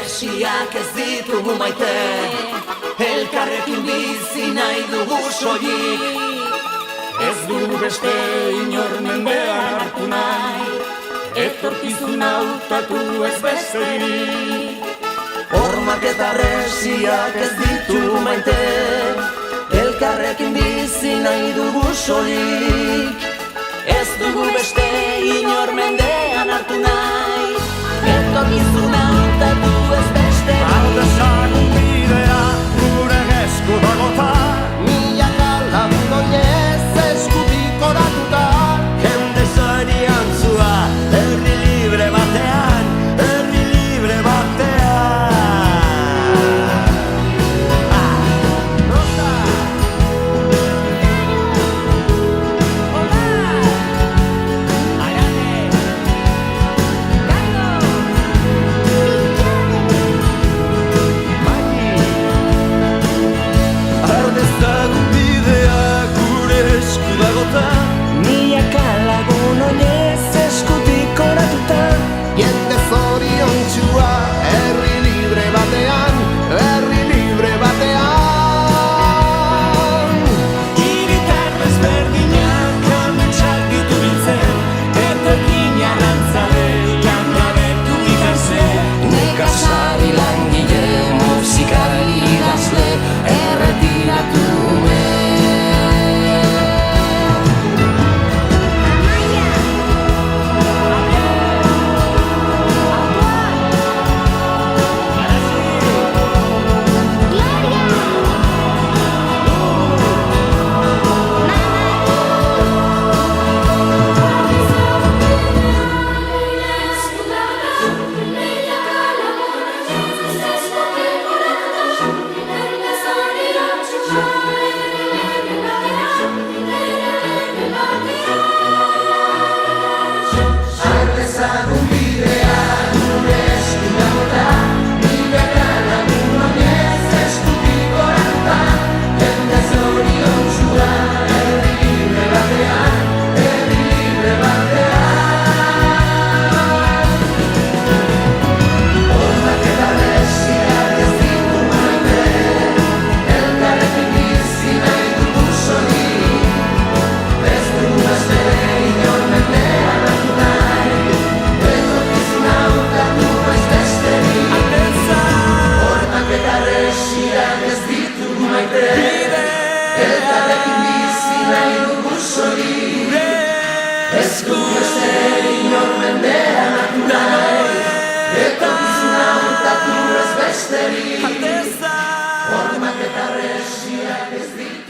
beresiak ez ditugu maite, elkarrekin bizi nahi dugu soilik. Ez dugu beste inor mendean hartu nahi, etorkizuna hautatu ez besterik. Hormak eta beresiak ez ditugu maite, elkarrekin bizi nahi dugu soilik. Ez dugu beste inor mendean hartu nahi, etorkizuna hautatu ez besterik. Hau dezagun bidea gure esku dagota, milaka lagun oinez eskutik oratuta. jende zorian zua, herri libre batean, herri libre batean. Milaka lagun oinez eskutik oratuta, Jende zoriontsua, herri libre batean, herri libre batean. Hiritar desberdinak ametsak ditu biltzen, etorkin arrantzale, langabetu ikasle, nekazari langile, musikari idazle, erretiratu ume. Elkarrekin bizi nahi dugu soilik, ez dugu beste inor mendean hartu nahi, etorkizuna hautatu ez besterik. Hormak eta beresiak ez ditu